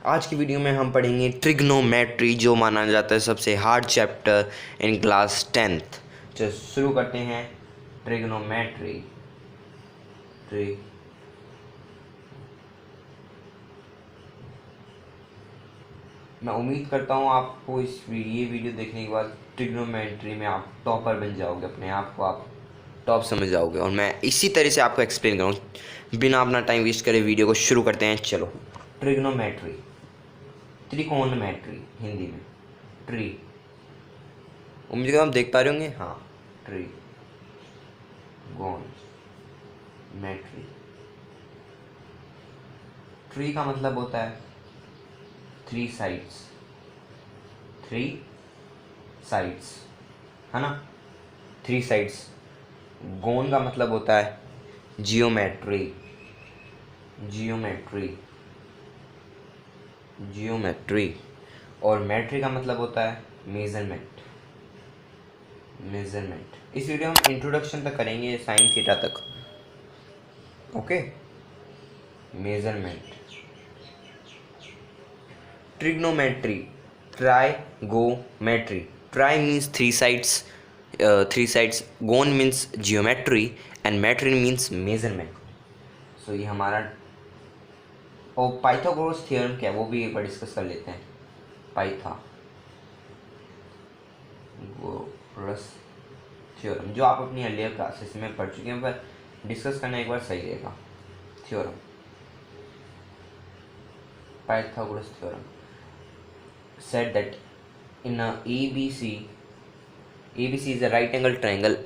आज की वीडियो में हम पढ़ेंगे ट्रिग्नोमेट्री, जो माना जाता है सबसे hard chapter in class 10th। तो शुरू करते हैं ट्रिग्नोमेट्री। मैं उम्मीद करता हूँ आपको ये वीडियो देखने के बाद ट्रिग्नोमेट्री में आप टॉपर बन जाओगे, अपने आप को आप टॉप समझ जाओगे। और मैं इसी तरह से आपको एक्सप्लेन करूँ, बिना अपना टाइम वेस्ट करे वीडियो को शुरू करते हैं। चलो, ट्रिग्नोमेट्री, त्रिकोणमेट्री हिंदी में, ट्री, उम्मीद करता आप देख पा रहे होंगे। हाँ, ट्री गोन मेट्री। ट्री का मतलब होता है थ्री साइड्स, है ना, थ्री साइड्स। गोन का मतलब होता है जियोमेट्री, और मेट्री का मतलब होता है मेजरमेंट। इस वीडियो में इंट्रोडक्शन तक करेंगे, साइन थीटा तक। Okay, measurement, trigonometry, trigonometry. Tri means three sides, gon means geometry, and metry means measurement. So ये हमारा, और पाइथागोरस थ्योरम क्या है वो भी एक बार डिस्कस कर लेते हैं। पाइथागोरस थ्योरम जो आप अपनी अर्लियर क्लासेस में पढ़ चुके हैं, पर डिस्कस करना एक बार सही रहेगा। Theorem, Pythagoras theorem said that in a ABC is a right angle triangle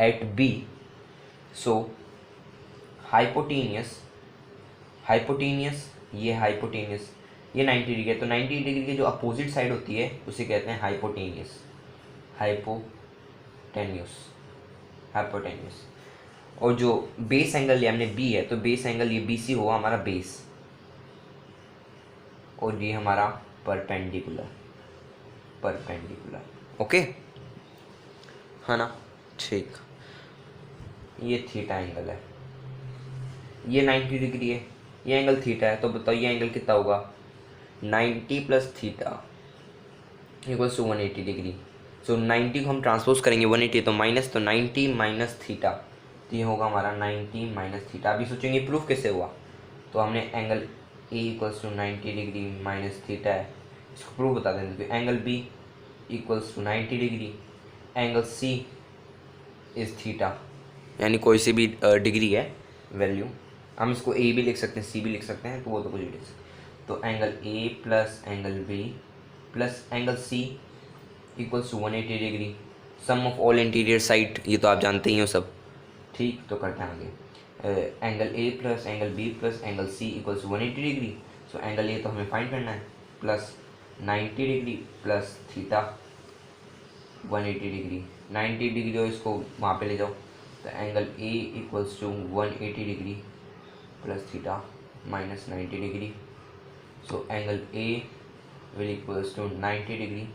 at B, so hypotenuse ये 90 डिग्री है, तो 90 डिग्री की जो अपोजिट साइड होती है उसे कहते हैं हाइपोटेन्यूस। और जो बेस एंगल लिया हमने बी है, तो बेस एंगल ये BC होगा हमारा बेस, और ये हमारा परपेंडिकुलर। ओके, है ना, ठीक। ये थीटा एंगल है, ये 90 डिग्री है, ये एंगल थीटा है। तो बताओ ये एंगल कितना होगा? 90 plus theta equals to 180 degree. So 90 को हम ट्रांसपोज करेंगे 180, तो माइनस, तो 90 माइनस थीटा, तो ये होगा हमारा 90 माइनस थीटा। अभी सोचेंगे प्रूफ कैसे हुआ, तो हमने angle A equals to 90 degree minus theta है, इसको प्रूफ बता देंगे। तो angle B equals to 90 degree, angle C is theta, यानी कोई सी भी डिग्री है वैल्यू। हम इसको ए भी लिख सकते हैं, सी भी लिख सकते हैं, तो वो तो कुछ भी लिख सकते हैं। तो angle A plus angle B plus angle C equals to 180 degree, sum of all interior side, ये तो आप जानते ही हो सब। ठीक, तो करते हैं आगे। Angle A plus angle B plus angle C equals 180 degree. So angle A तो हमें फाइंड करना है, plus 90 degree plus theta 180 degree. 90 degree हो, इसको वहाँ पे ले जाओ, तो angle A equals to 180 degree plus theta minus 90 degree. So angle A will equals to 90 degree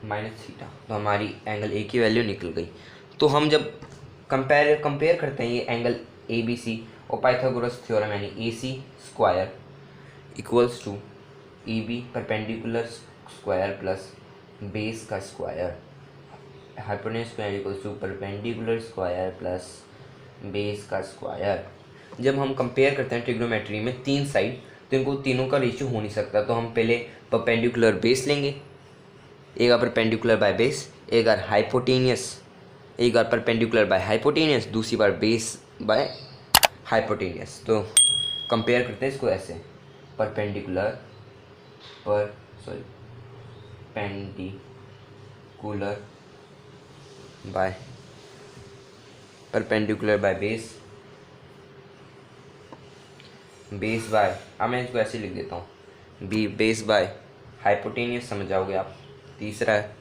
minus theta. तो हमारी एंगल ए की वैल्यू निकल गई। तो हम जब कंपेयर करते हैं ये एंगल ABC और पाइथागोरस थ्योरम, यानी AC square equals to EB perpendicular square plus base का square, hypotenuse square equals to perpendicular square plus base का स्क्वायर। जब हम कंपेयर करते हैं ट्रिग्नोमेट्री में तीन साइड, तो इनको तीनों का रेशियो हो नहीं सकता, तो हम पहले परपेंडिकुलर बेस लेंगे, एक बार परपेंडिकुलर बाय बेस, एक बार हाइपोटेनियस, एक बार परपेंडिकुलर बाय हाइपोटेनियस, दूसरी बार बेस बाय हाइपोटेनियस। तो कंपेयर करते हैं इसको ऐसे, perpendicular by perpendicular by base by, अब मैं इसको ऐसे लिख देता हूँ, बेस बाय हाइपोटेनियस, समझ जाओगे आप। तीसरा है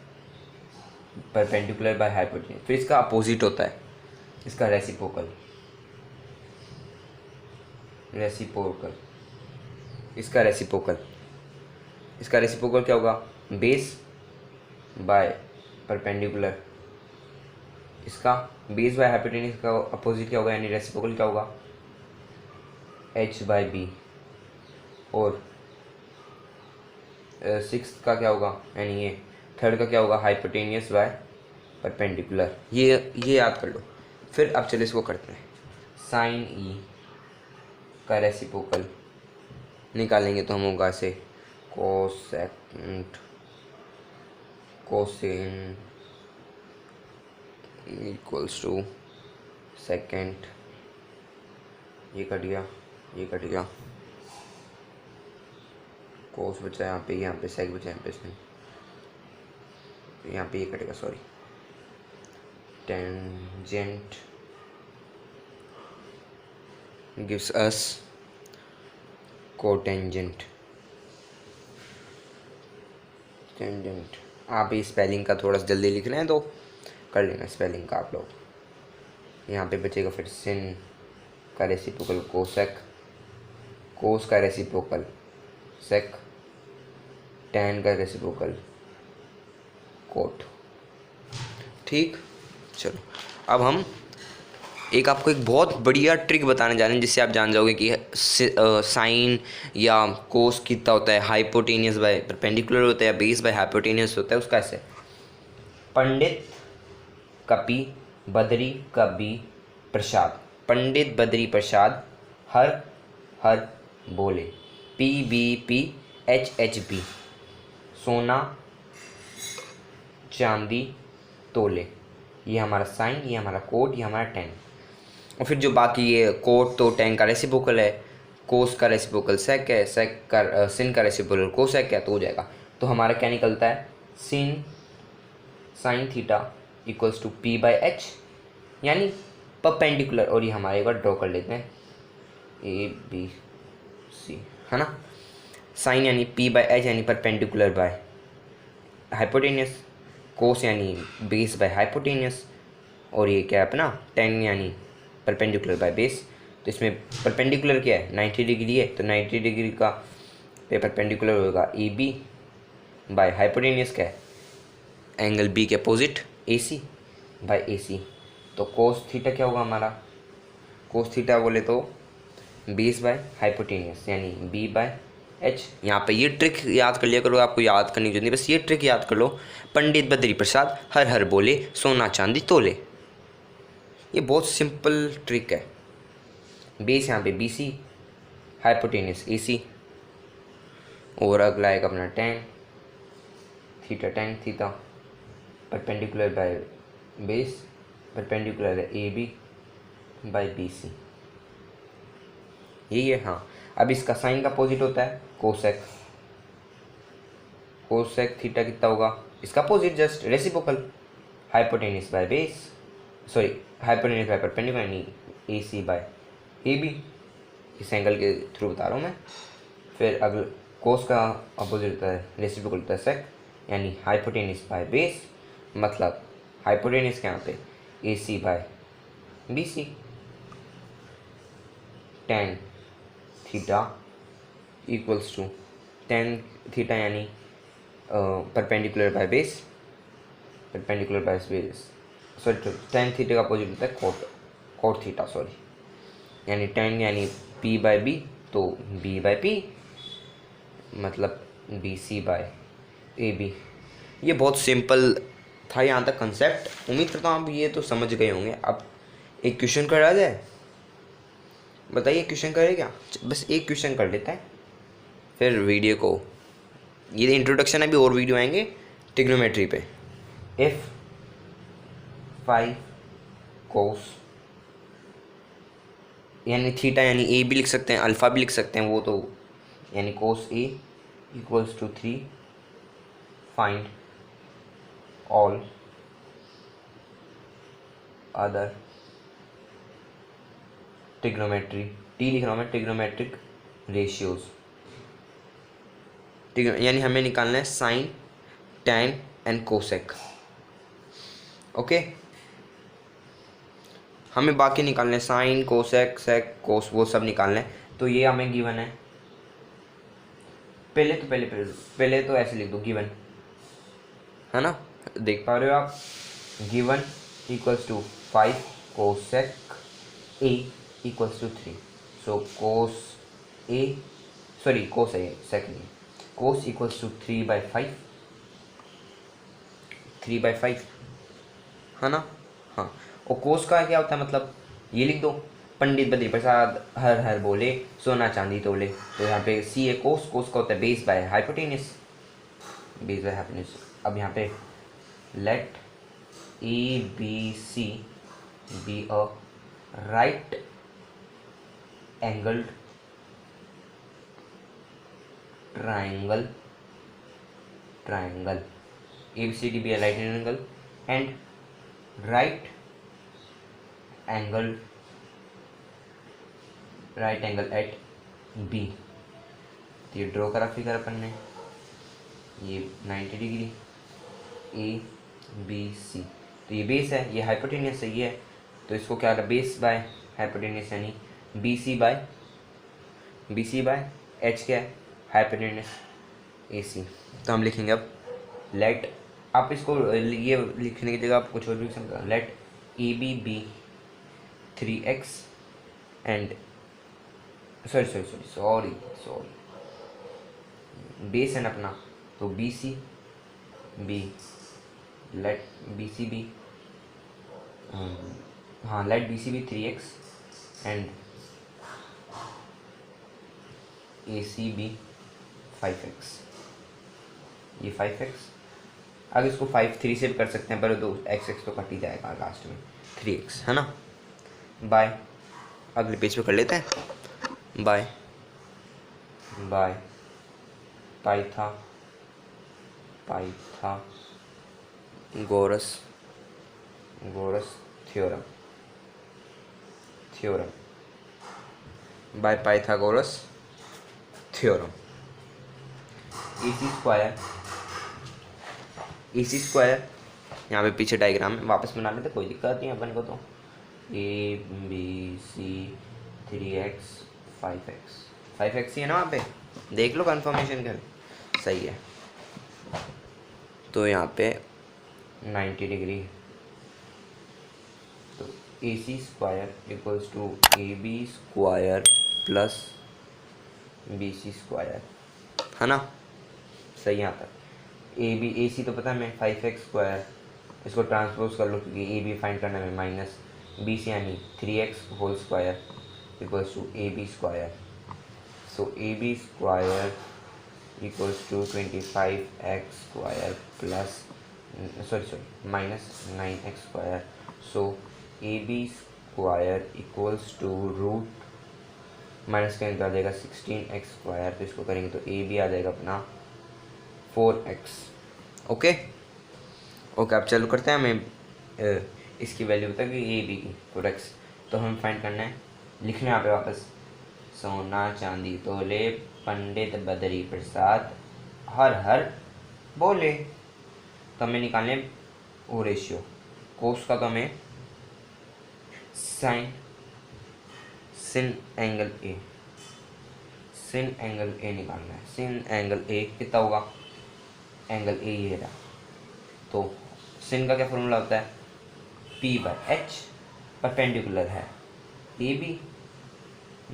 परपेंडिकुलर बाय हाइपोटेनियस, फिर इसका अपोजिट होता है, इसका रेसिप्रोकल, इसका रेसिप्रोकल क्या होगा? बेस बाय परपेंडिकुलर, इसका बेस बाय हाइपोटेन्यूज का अपोजिट क्या होगा, यानी रेसिप्रोकल क्या होगा? H by B. और सिक्स का क्या होगा, यानी ये थर्ड का क्या होगा, हाइपोटेनियस बाय परपेंडिकुलर। ये याद कर लो। फिर अब चलो इसको करते हैं। साइन ई का रेसिप्रोकल निकालेंगे तो हम होगा ऐसे कोसेकेंट कोसेन इक्वल्स टू सेकेंड, ये कट गया, ये कट गया, कोस बचा यहाँ पे सेक बचा यहाँ पे, इसमें यहाँ पे ये कटेगा, sorry. Tangent gives us cotangent. Tangent, आप ये स्पेलिंग का थोड़ा सा जल्दी लिख रहे हैं तो कर लेना स्पेलिंग का आप लोग। यहाँ पे बचेगा फिर सिन का रेसिप्रोकल कोसेक, कोस का रेसिप्रोकल सेक, टैन का रेसिप्रोकल कोट। ठीक, चलो अब हम आपको एक बहुत बढ़िया ट्रिक बताने जा रहे हैं जिससे आप जान जाओगे कि साइन या कोस कितना होता है, हाइपोटेनियस बाय परपेंडिकुलर होता है या बेस बाय हाइपोटेनियस होता है। उसका ऐसे पंडित कपि बद्री कवि प्रसाद, पंडित बद्री प्रसाद हर हर बोले, PBPHHB, सोना चांदी तोले। ये हमारा साइन, ये हमारा कोट, ये हमारा टेन। और फिर जो बाकी ये कोट तो टेन का रेसिप्रोकल है, कोस का रेसिप्रोकल सेक है, सेक का सिन का रेसिप्रोकल कोसेक है, तो हो जाएगा। तो हमारा क्या निकलता है, sin sine theta equals to P/H, यानी परपेंडिकुलर। और ये हमारे एक बार ड्रॉ कर लेते हैं, ABC, है ना। साइन यानी P/H यानी परपेंडिकुलर बाय हाइपोटेनियस, कोस यानी बेस बाय हाइपोटेनियस, और ये क्या है अपना टेन यानी परपेंडिकुलर बाय बेस। तो इसमें परपेंडिकुलर क्या है, 90 डिग्री है, तो 90 डिग्री का पे परपेंडिकुलर होगा AB बाय हाइपोटेनियस क्या है, एंगल B के अपोजिट AC बाय AC। तो कोस थीटा क्या होगा हमारा, कोस थीटा बोले तो बेस बाय हाइपोटेनियस यानी B/H। यहाँ पे ये ट्रिक याद कर लिया करो, आपको याद करनी जरूरत नहीं, बस ये ट्रिक याद कर लो, पंडित बद्री प्रसाद हर हर बोले, सोना चांदी तोले। ये बहुत सिंपल ट्रिक है। बेस यहाँ पे BC, हाइपोटेनियस AC, और अगला एक अपना tan theta perpendicular by base, perpendicular है AB बाय BC, यही है। हाँ, अब इसका साइन का अपोजिट होता है कोसेक, कोसेक थीटा कितना होगा, इसका opposite just reciprocal, hypotenuse by base, sorry hypotenuse by perpendicular यानी AC बाय AB, इस एंगल के थ्रू बता रहा हूँ मैं। फिर अगला कोस का अपोजिट होता है रेसिप्रोकल होता है सेक, यानी हाइपोटेनियस बाय बेस, मतलब हाइपोटेनियस के यहाँ पे AC by BC। Tan theta equals to tan theta यानी perpendicular by base, perpendicular by base, sorry tan theta का अपोजिट होता है कोट थीटा, सॉरी, यानी टेन यानी P/B, तो B/P मतलब BC बाय AB। ये बहुत सिंपल था यहाँ तक कंसेप्ट, उम्मीद करता हूँ आप ये तो समझ गए होंगे। अब एक क्वेश्चन करा जाए, बताइए क्वेश्चन करे क्या, बस एक क्वेश्चन कर लेते हैं फिर वीडियो को, ये इंट्रोडक्शन है, अभी और वीडियो आएंगे ट्रिग्नोमेट्री पे। इफ 5 कोस यानी थीटा यानी A भी लिख सकते हैं, अल्फ़ा भी लिख सकते हैं, वो तो यानी cos A equals to 3, find all other trigonometry, T लिख रहा हूँ मैं, ट्रिग्नोमेट्रिक रेशियोज, यानी हमें निकालना है sign tan and cosec. Okay, हमें बाकी निकालने हैं साइन कोसेक सेक कोस, वो सब निकालना है। तो ये हमें गिवन है, पहले तो ऐसे लिख दो गिवन, है ना, देख पा रहे हो आप, given equals to 5 cosec A equals to 3, so cos A sorry cos है सेकंड, कोस इक्वल्स टू 3/5, 3/5 है ना। हाँ, और कोस का क्या होता है मतलब, ये लिख दो, पंडित बद्री प्रसाद हर हर बोले सोना चांदी तोले। तो यहाँ पे सी है कोस, कोस का होता है base by hypotenuse, base by hypotenuse. अब यहाँ पे let A B C be a right angled triangle, triangle ABCD be a right angle and right angle at B। तो ये ड्रॉ करा फिगर अपन ने, ये 90 डिग्री ABC, तो ये बेस है, ये हाइपोटेनियस है, ये है, तो इसको क्या है बेस बाय हाइपोटेनियस यानी BC बाय H क्या है हाइपोटेनियस AC। तो हम लिखेंगे अब लेट, आप इसको ये लिखने की जगह आप कुछ और भी लिख सकते हो, let AB be 3x and sorry base है ना अपना, तो BC B, let BC B, हाँ let BC be 3x and AC be 5x, ये 5x। अब इसको 3 से भी कर सकते हैं, पर दो x तो कट ही जाएगा लास्ट में, 3x है ना। बाय, अगले पेज पे कर लेते हैं, by Pythagoras theorem, by Pythagoras theorem. AC square यहाँ पे पीछे डायग्राम में वापस बना लेते, कोई दिक्कत नहीं अपन को। तो ABC 3x 5x ही है ना, वहाँ पे देख लो कन्फर्मेशन कर, सही है। तो यहाँ पे 90 डिग्री, तो AC square equals to AB square plus BC square है ना, सही। यहाँ तक AC तो पता है हमें 5x स्क्वायर, इसको ट्रांसपोज कर लो क्योंकि AB फाइंड करना है माइनस BC यानी 3x whole square equals to AB square. So AB square equals to 25x square plus minus 9x square. So AB square equals to root minus का आ जाएगा 16x square, तो इसको करेंगे तो AB आ जाएगा अपना 4x। ओके, अब चालू करते हैं, हमें इसकी वैल्यू बता कि AB की 4x, तो हमें फाइंड करना है, लिखना है यहाँ पे वापस, सोना चांदी तोले पंडित बद्री प्रसाद हर हर बोले। तो हमें निकालने वो रेशियो, कोस का तो हमें सिन एंगल ए निकालना है। सिन एंगल ए कितना होगा, एंगल ए ये रहा, तो सिन का क्या फॉर्मूला होता है, P/H, परपेंडिकुलर है AB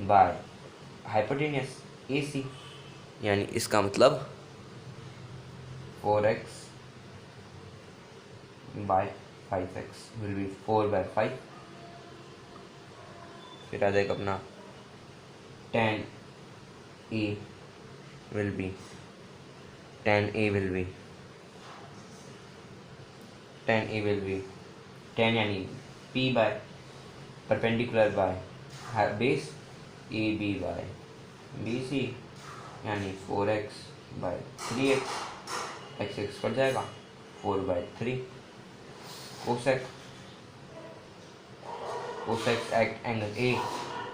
बाय हाइपोटेनियस AC, यानी इसका मतलब 4x bye 5x will be 4/5, फिर आ जाएगा अपना tan A विल बी 10 यानी P by perpendicular by base AB by BC यानी 4x बाय 3x, x कट जाएगा 4/3। Cosec angle A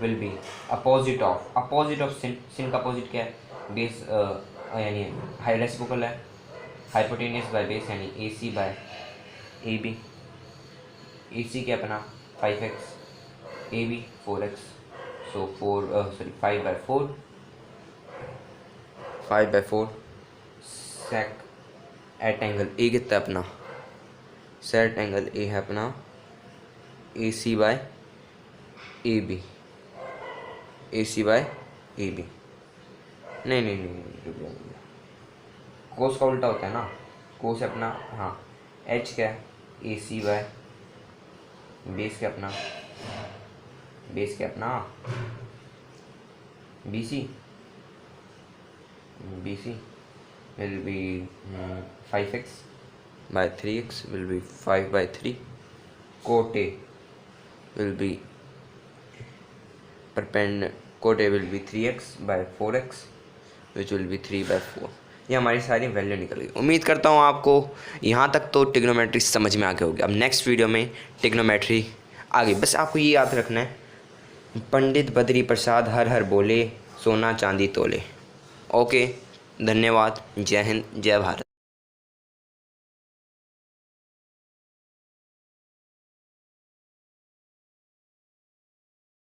will be opposite of sin का अपोजिट क्या है, बेस यानी हाई रेसिप्रोकल है, हाइपोटेनियस बाय बेस यानी AC बाय AB। AC क्या अपना 5x, AB 4x, so 5/4 sec at angle A कितना अपना, सेट एंगल A है अपना AC बाय AB, नहीं नहीं नहीं नहीं, कोस का उल्टा होता है ना, कोस अपना, हाँ एच क्या है, ए सी बाय बेस क्या अपना, बेस क्या अपना B C, B C will be 5x by 3x will be 5 by 3, cote A will be cote A will be 3x by 4x which will be 3 by 4। ये हमारी सारी value निकल गई। उम्मीद करता हूँ आपको यहाँ तक तो ट्रिग्नोमेट्री समझ में आ गया होगी। अब नेक्स्ट वीडियो में ट्रिग्नोमेट्री आगे, बस आपको ये याद रखना है, पंडित बद्री प्रसाद हर हर बोले, सोना चांदी तोले। ओके, धन्यवाद, जय हिंद, जय भारत।